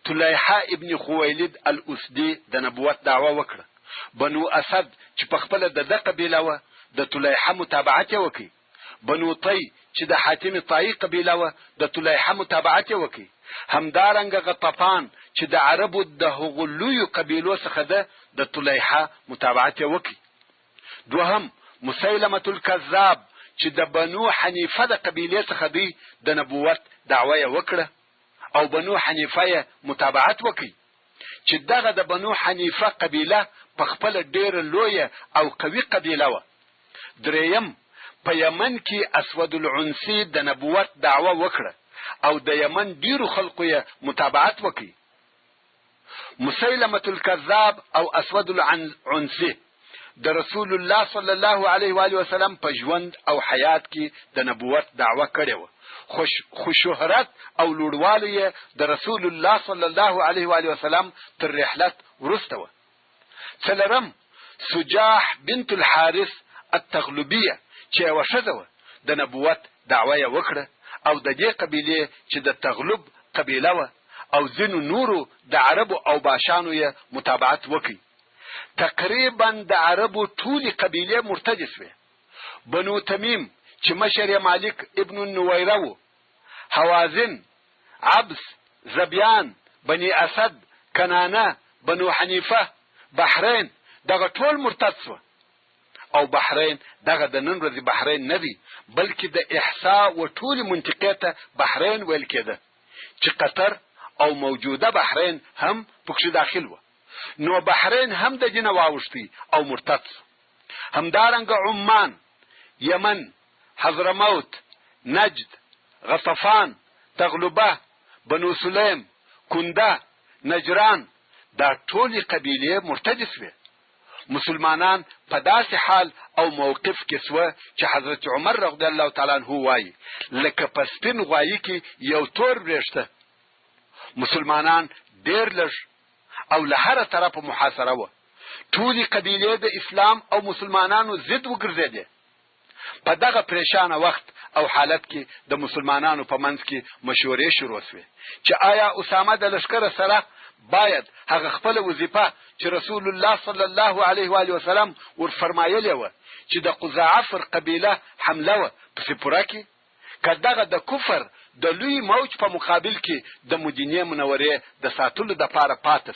طلیحه ابن خویلد الاسدي د نبوت دعوه وکړه. بنو اسد چې په خپله د ده قبیله وه، د طلیحه متابعت یې وکړي. بنو طی چې د حاتم طایی قبیله وه، د طلیحه متابعت یې وکړي. همدارنګه غطفان چې د عربو د هغو لویو قبیلو څخه ده، د طلیحه متابعت یې وکړي. دوهم، مسیلمة الکذاب چې د بنو حنیفه د قبیلې څخه دی، د نبوت دعوه یې وکړه او بنو حنیفه یې متابعت وکړي، چې دغه د بنو حنیفه قبیله په خپله ډېره لویه او قوي قبیله وه. درېیم، په یمن کې اسود العنسی د نبوت دعوه وکړه او د یمن ډیرو خلقو یې متابعت وکړي. مسیلمة الکذاب او اسود العنسی د رسول الله صلی الله علیه و آله وسلم په ژوند او حیات کې د نبوت دعوه کړې وه، خو شهرت او لوړوالی یې د رسول الله صلی الله علیه و آله وسلم تر رحلت وروسته وه. څلورم، سجاح بنت الحارث التغلبیه چې یوه ښځه وه، د نبوت دعوه یې وکړه او د دې قبیله چې د تغلب قبیله و او ځینو نورو د عربو او باشانو یې متابعت وکړي. تقریبا د عربو ټولي قبیله مرتد شوې. بنو تمیم چې مشر یې مالک ابن النویره و، حوازن، عبس، زبیان، بني اسد، کنانه، بنو حنیفه، بحرین، دغه ټول مرتد شو. او بحرین دغه د نن ورځې بحرین نه دی، بلکې د احساء و ټولي منطقې ته بحرین ویل کېده چې قطر او موجوده بحرین هم پکې داخل و. نو بحرین هم د دینه واوښتي او مرتد شو. همدارنګه عمان، یمن، حضرموت، نجد، غطفان، تغلبه، بنو سلیم، کنده، نجران، دا ټولي قبیلې مرتد شوې. مسلمانان په داسې حال او موقف کې سوه چې حضرت عمر رضی الله تعالی عنہ وایي لکه په سپین غوایي کې یو تور وریښته. مسلمانان ډېر لږ او له هره طرفه محاصره وه. ټولي قبیلې د اسلام او مسلمانانو ضد وګرځېدې. په دغه پریشانه وخت او حالت کې د مسلمانانو په منځ کې مشورې شروع شوې چې آیا اسامه د لښکر سره باید هغه خپل وظیفه چې رسول الله صلی الله علیه و آله وسلم ورفرمایلی و چې د قزاعفر قبیله حمله و پسې پوره کړي، که دغه د کفر د لوی موج په مقابل کې د مدینې منورې د ساتلو دپاره پاتې.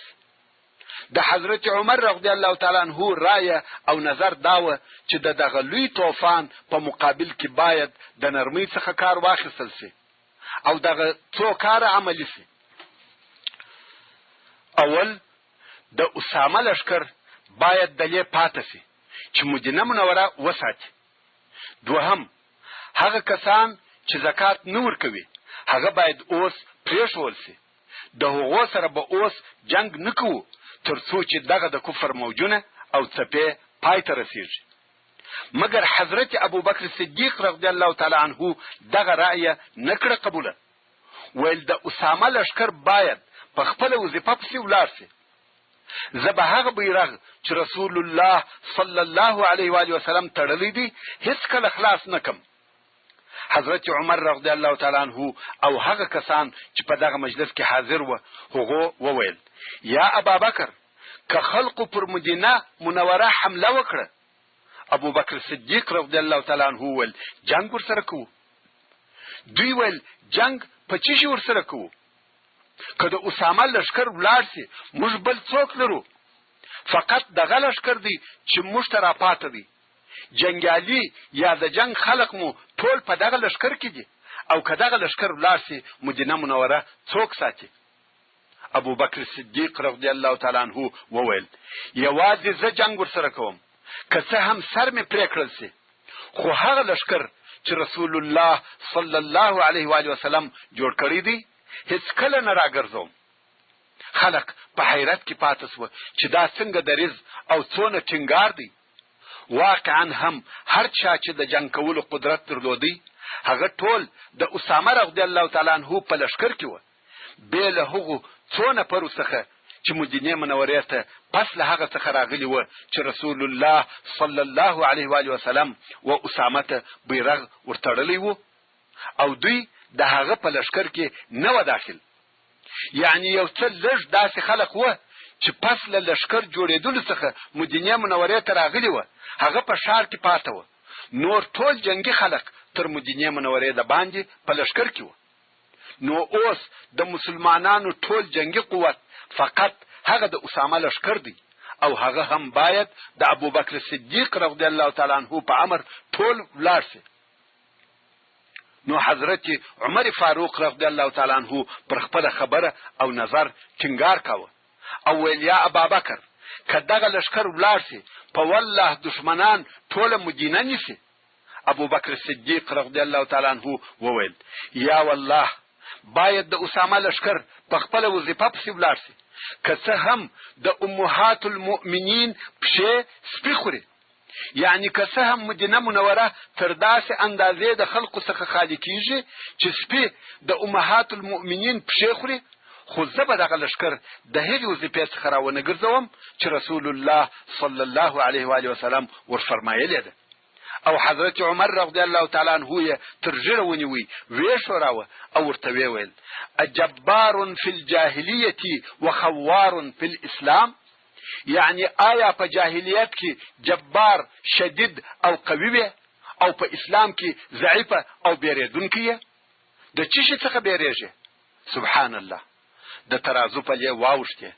د حضرت عمر رضی الله تعالی عنہ رایه او نظر داوه چې دغه لوی طوفان په مقابل کې باید د نرمۍ څخه کار واخیستل شي او دغه څو کار عملی شي. اول د اسامه لشکر باید دلې پاتې شي چې مدینه منوره وساتي. دوهم هغه کسان چې زکات نه ورکوي هغه باید اوس پرېښول شي. د هغو سره به اوس جنگ نه کوو تر څو چې دغه د کفر موجونه او څپې پای ته رسیږي. مګر حضرت ابوبکر صدیق رضی الله تعالی عنہ دغه رأی نه کړه قبوله. ویل د اسامه لشکر باید په خپل وظیفه پسې ولاړ شي. زه به هغه بیرغ چې رسول الله صلی الله علیه و آله وسلم تړلی دی هیڅ کله خلاص نه کم. حضرت عمر رضی الله تعالی عنہ او هغه کسان چې په دغه مجلس کې حاضر و هغه وویل یا ابابکر که خلقو پر مدینه منوره حمله وکړه. ابو بکر صدیق رضی الله تعالی عنہ ویل جنگ ورسره کوو. دوی ویل جنگ په چی شي ورسره کوو؟ که د اسامه لشکر ولاړ سي موږ بل څوک لرو، فقط دغه لشکر دی چې موږ ته راپاته دی. جنګیالي یا د جنگ خلق مو ټول په دغه لشکر کې دي او که دغه لشکر ولاړ سي مدینه منوره څوک ساتي؟ ابو بکر صدیق رضی الله تعالی عنہ وویل یوازې زه جنگ ورسره کوم که څه هم سر مې پرې کړل سي، خو هغه لشکر چې رسول الله صلی الله علیه و آله وسلم جوړ کړی دی هیڅ کله نه راګرځوم. خلق په حیرت کې پاتې سوه چې دا څنګه دریځ او څونه ټینګار دی. واقعا هم هر چا چې د جنگ کولو قدرت درلودی هغه ټول د اسامه رضی الله تعالی عنہ په لشکر کې و، بې له هغو څو نفرو څخه چې مدینې منورې ته پس له هغه څخه راغلي و چې رسول الله صلی الله علیه و آله وسلم و اسامه ته بیرغ ورتړلی و او دوی د هغه په لشکر کې نه و داخل. یعنی یو څه لږ داسې خلق و چې پس له لشکر جوړېدلو څخه مدینې منورې ته راغلي و هغه په ښار کې پاته و. نور ټول جنگي خلق تر مدینې منورې د باندې په لشکر کې و. نو اوس د مسلمانانو ټول جنگي قوت فقط هغه د اسامه لشکر دی او هغه هم باید د ابوبکر صدیق رضی الله تعالی عنہ په امر ټول ولاړ شي. نو حضرت عمر فاروق رضی الله تعالی عنہ پر خپل خبره او نظر ټینګار کاوه او ویل یا ابابکر که دغه لشکر ولاړ شي په والله دشمنان ټوله مدینه نیسي. ابو بکر صدیق رضی الله تعالی عنہ وویل یا والله باید د اسامه لشکر په خپل وظیفه پسې ولاړ شي، که څه هم د امهات المؤمنین پښې سپي خوري. یعنی که څه هم مدینه منوره تر داسې اندازې د خلقو څخه خالی کیږي چې سپي د امهات المؤمنین پښې خوري، خو زه به دغه لشکر د هغې وظیفې څخه راونه ګرځوم چې رسول الله صلی الله علیه و آله وسلم ورفرمایلې ده. او حضرت عمر رضی الله تعالی عنہ یې تر ژیره ونیوی ویې ښوراوه او ورته ویې ویل اجبار فی الجاهلیة وخوار فی الاسلام، یعنی آیا په جاهلیت کې جبار شدید او قوي وي او په اسلام کې ضعیفه او بیریدونکی یې؟ د چی شي څخه بیریږي؟ سبحان الله. د ترازو په لې واوښته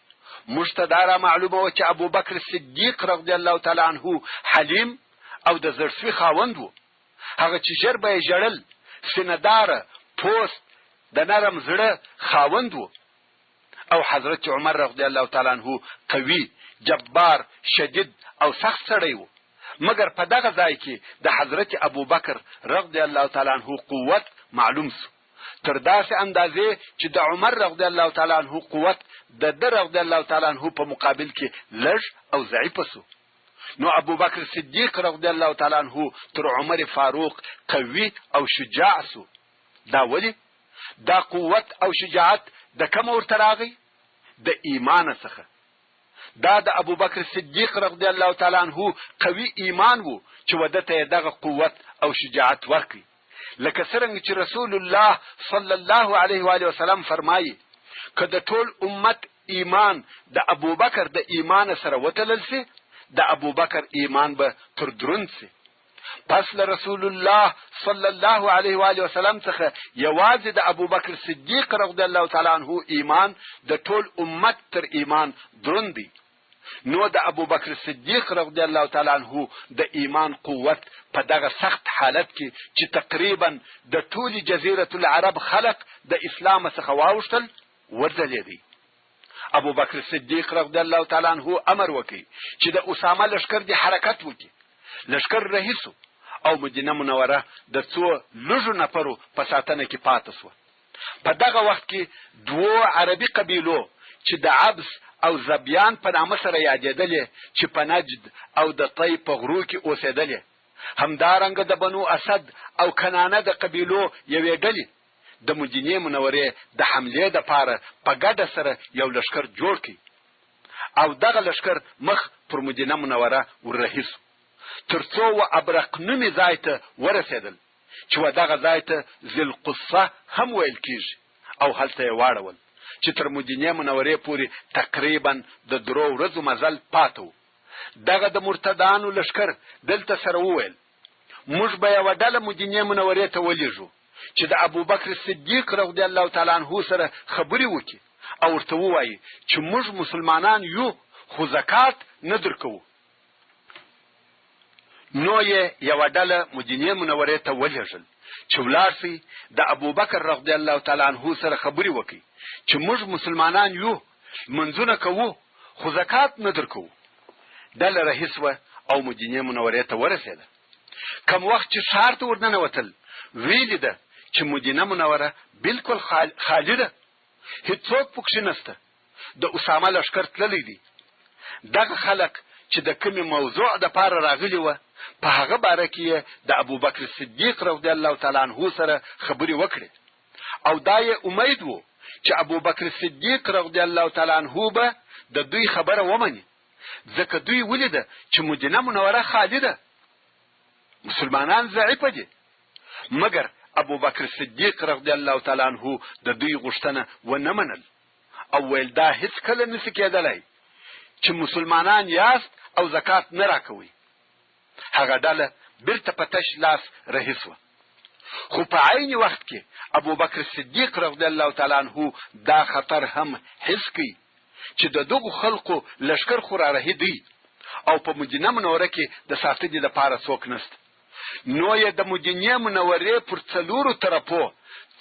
موږ ته دا معلومه و چې ابو بکر صدیق رضی الله تعالی عنه حلیم او د زړسوي خاوند و. هغه چې ژر به یې ژړل، سینداره، پوست، د نرم زړه خاوند و. او حضرت عمر رضی الله تعالی عنه قوي، جبار، شدید او سخت سړی و. مګر په دغه ځای کې د حضرت ابو بکر رضی الله تعالی عنه قوت معلوم سو، تر داسې اندازې چې د عمر رضی الله تعالی عنه قوت د در رضی الله تعالی عنه په مقابل کې لږ او ضعیف سو. نو ابو بکر صدیق رضی الله تعالی عنه تر عمر فاروق قوي او شجاع سو. دا ولی؟ دا قوت او شجاعت د کوم ورته راغی؟ د ایمان څخه. دا د ابو بکر صدیق رضی الله تعالی عنه قوي ایمان وو چې ودته دغه قوت او شجاعت ورکړي. لکه څنګه چې رسول الله صلی الله علیه و آله وسلم فرمایي که د ټول امت ایمان د ابو بکر د ایمان سره وتلل سي، د ابو بکر ایمان به تر دروند سي. پس له رسول الله صلی الله علیه و آله وسلم څخه یوازې د ابو بکر صدیق رضی الله تعالی عنه ایمان د ټول امت تر ایمان دروند دی. نو د ابو بکر صدیق رضی الله تعالی عنه د ایمان قوت په دغه سخت حالت کې چې تقریبا د ټول جزیره العرب خلق د اسلام څخه واوښتل ورځلېدی. ابو بکر صدیق رضی الله تعالی عنه امر وکړي چې د اسامه لشکر دی حرکت وکړي. لشکر رهیسو او مدینه منوره د څو لږو نفرو په ساتنه کې پاتې شو. په دغه وخت کې دوه عربي قبیلو چې د عبس او زبیان په نامه سره یادېدلې چې په نجد او د طی په غرو کې اوسېدلې، همدارنګه د بنو اسد او کنانه د قبیلو یوې ډلې د مدینې منورې د حملې دپاره په ګډه سره یو لشکر جوړ کړي او دغه لشکر مخ پر مدینه منوره وررهیسو تر څو و ابرق نومي ځای ته ورسېدل چې و دغه ځای ته ذوالقصه هم ویل کېږي او هلته یې واړول چې تر مدینې منورې پورې تقریبا د 3 ورځو مزل پاته و. دغه د مرتدانو لشکر دلته سره وویل موږ به یوه ډله مدینې منورې ته ولیږو چې د ابو بکر صدیق رضی الله تعالی عنه سره خبرې وکړي او ورته ووایي چې موږ مسلمانان یو خو زکات نه درکوو. نو یې یوه ډله مدینې منورې ته ولیږل چې ولاړ سي د ابو بکر رضی الله تعالی عنه سره خبرې وکړي چې موږ مسلمانان یو، منځونه کوو خو زکات نه درکوو. ډله رهیسوه او مدینې منورې ته ورسېده. کم وخت چې ښار ته ورننوتل ویلې ده چې مدینه منوره بالکل خالی ده، هیڅوک پکښې نسته. د اسامه لشکر تللی دی. دغه خلک چې د کومې موضوع دپاره راغلي وه په هغه باره کې د ابو بکر صدیق رضی الله تعالی عنه سره خبرې وکړې او دا یې امید و چې ابو بکر صدیق رضی الله تعالی عنه به د دوی خبره ومني، ځکه دوی ولیده چې مدینه منوره خالی ده، مسلمانان ضعیفه دي. مګر ابو بکر صدیق رضی الله تعالی عنه د دوی غوښتنه ونه منل او ویل دا هیڅ کله نشي کېدلی چې مسلمانان یاست او زکات نه راکوي. هغه ډله بیرته په تش لاس رهیسوه. خو په عین وخت کې ابو بکر صدیق رضی الله تعالی عنه دا خطر هم حس کړي چې د دغو خلقو لشکر خو را رهي دی او په مدینه منوره کې د ساتنې دپاره څوک نسته. نو یې د مدینې منورې پر 4 طرفو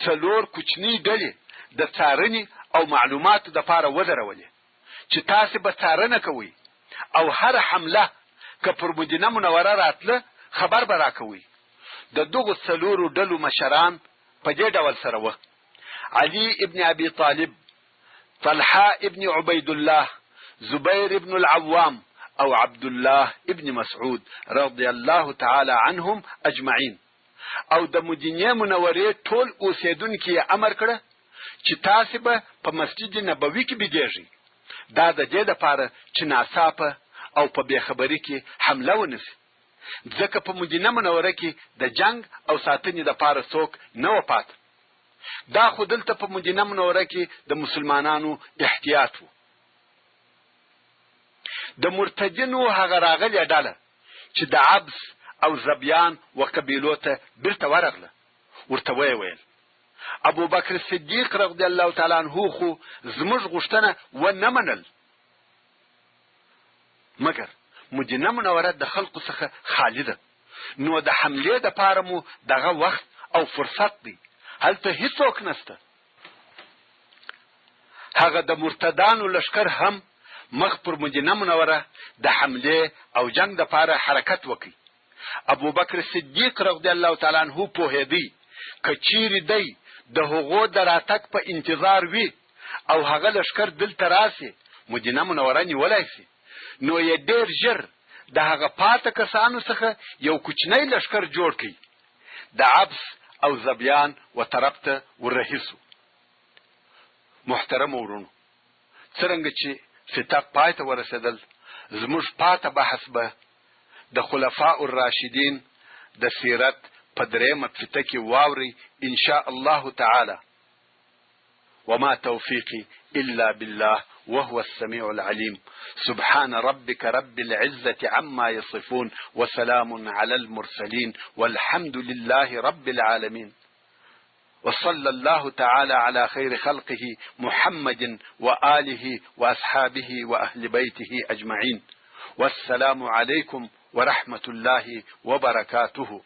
4 کوچنۍ ډلې د څارنې او معلوماتو دپاره ودرولې چې تاسې به څارنه کوئ او هر حمله که پر مدینه منوره راتله خبر به راکوئ. د دغو 4 ډلو مشران په دې ډول سره وه: علي ابن ابي طالب، طلحه ابن عبید الله، زبیر ابن العوام او عبد الله ابن مسعود رضی الله تعالی عنهم اجمعین. او د مدینې منورې ټول اوسیدونکي امر کړه چې تاسې به په مسجد نبوي کې بېدېږئ. دا د دې دپاره چې ناڅاپه او په بېخبري کې حمله ونسي. ځکه په مدینه منوره کې د جنگ او ساتنې د پاره څوک نه و پات. دا خو دلته په مدینه منوره کې د مسلمانانو احتیاط وو. د مرتدینو هغه راغلی ډله چې د عبس او زبیان و قبیلو ته بیرته ورغله، ورته ویل ابو بکر صدیق رضی الله تعالی عنہ خو زموږ غوښتنه و نه منل، مګر مدینه منوره د خلقو څخه خالی ده، نو د حمله د پاره مو دغه وخت او فرصت دی، هلته هیڅوک نشته. هغه د مرتدانو لشکر هم مخ پر مدینه منوره د حمله او جنگ د پاره حرکت وکړي. ابو بکر صدیق رضی الله تعالی عنہ په هدی کچیر دی د هغو د راتګ په انتظار وی او هغه لشکر دلته راسي مدینه منوره نیولای شي، نو یې ډیر ژر د هغه پاته کسانو څخه یو کوچنی لشکر جوړ کړي، د عبس او زبیان و طرف ته ورهیسو. محترم ورونو، څرنګه چې فتح پای ته ورسېدل، زموږ پاته بحث به د خلفاء الراشدین د سیرت په درېمه فتح کې واوري ان شاء الله تعالی. وما توفيقي إلا بالله وهو السميع العليم. سبحان ربك رب العزة عما يصفون وسلام على المرسلين والحمد لله رب العالمين. وصلى الله تعالى على خير خلقه محمد وآله وأصحابه وأهل بيته أجمعين. والسلام عليكم ورحمة الله وبركاته.